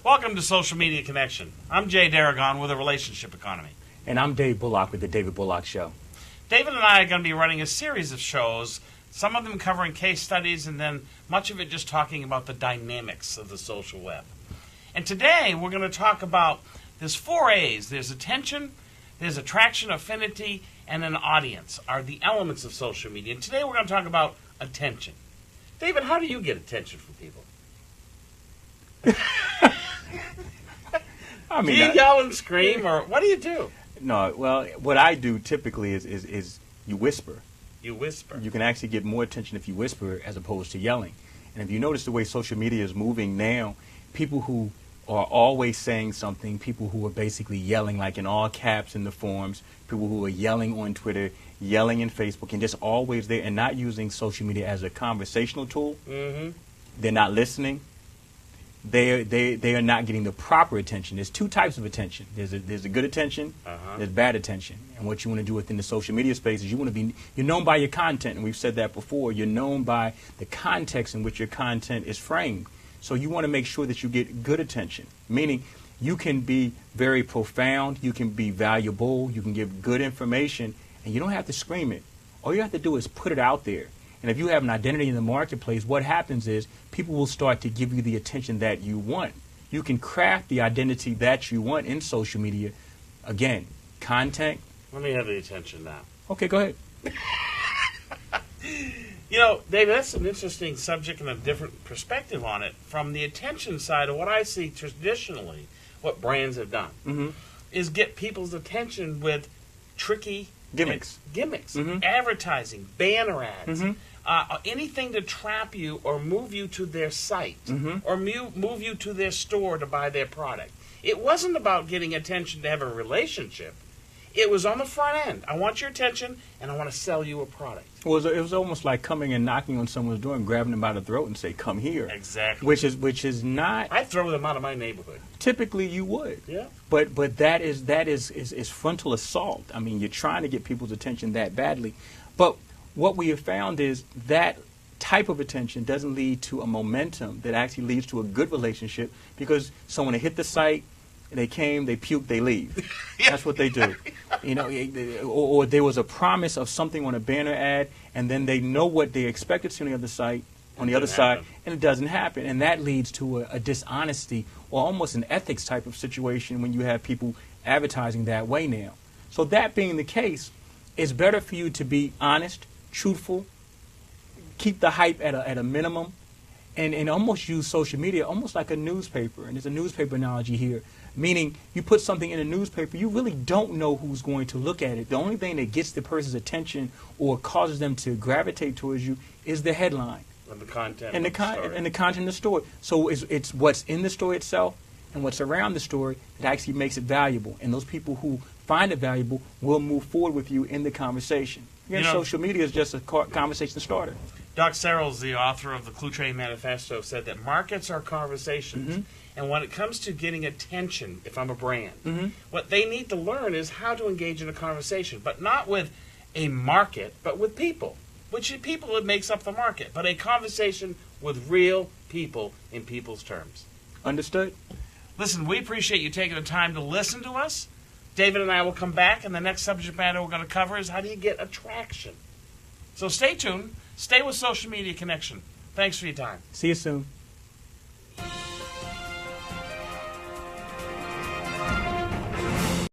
Welcome to Social Media Connection. I'm Jay Deragon with a Relationship Economy. And I'm Dave Bullock with the David Bullock Show. David and I are going to be running a series of shows, some of them covering case studies, and then much of it just talking about the dynamics of the social web. And today we're going to talk about, there's 4 A's. There's attention, there's attraction, affinity, and an audience are the elements of social media. And today we're going to talk about attention. David, how do you get attention from people? I mean, do you yell and scream, or what do you do? No, well, what I do typically is you whisper. You whisper. You can actually get more attention if you whisper as opposed to yelling. And if you notice the way social media is moving now, people who are always saying something, people who are basically yelling like in all caps in the forums, people who are yelling on Twitter, yelling in Facebook, and just always there and not using social media as a conversational tool. Mm-hmm. They're not listening. They are not getting the proper attention. There's 2 types of attention. There's a good attention. There's bad attention. And what you want to do within the social media space is you're known by your content, and we've said that before. You're known by the context in which your content is framed. So you want to make sure that you get good attention, meaning you can be very profound, you can be valuable, you can give good information, and you don't have to scream it. All you have to do is put it out there. And if you have an identity in the marketplace, what happens is people will start to give you the attention that you want. You can craft the identity that you want in social media. Again, content. Let me have the attention now. Okay, go ahead. You know, David, that's an interesting subject and a different perspective on it. From the attention side of what I see traditionally, what brands have done, is get people's attention with tricky gimmicks, advertising, banner ads, anything to trap you or move you to their site or move you to their store to buy their product. It wasn't about getting attention to have a relationship. It was on the front end. I want your attention, and I want to sell you a product. It was almost like coming and knocking on someone's door and grabbing them by the throat and say, "Come here." Exactly. Which is not. I'd throw them out of my neighborhood. Typically, you would. Yeah. But that is frontal assault. I mean, you're trying to get people's attention that badly. But what we have found is that type of attention doesn't lead to a momentum that actually leads to a good relationship, because someone hit the site, they came, they puked, they leave. That's what they do. You know, or there was a promise of something on a banner ad, and then they know what they expected to see on the other site, on the other side, and it doesn't happen. And that leads to a dishonesty or almost an ethics type of situation when you have people advertising that way now. So that being the case, it's better for you to be honest, truthful, keep the hype at a minimum, and almost use social media almost like a newspaper. And there's a newspaper analogy here, meaning you put something in a newspaper, you really don't know who's going to look at it. The only thing that gets the person's attention or causes them to gravitate towards you is the headline. And the content. And the content of the story. So it's what's in the story itself and what's around the story that actually makes it valuable. And those people who find it valuable will move forward with you in the conversation. Again, social media is just a conversation starter. Doc Searles, the author of the Clue Train Manifesto, said that markets are conversations. And when it comes to getting attention, if I'm a brand, what they need to learn is how to engage in a conversation, but not with a market, but with people. Which people, it makes up the market, but a conversation with real people in people's terms. Understood? Listen, we appreciate you taking the time to listen to us. David and I will come back, and the next subject matter we're going to cover is how do you get attraction. So stay tuned. Stay with Social Media Connection. Thanks for your time. See you soon.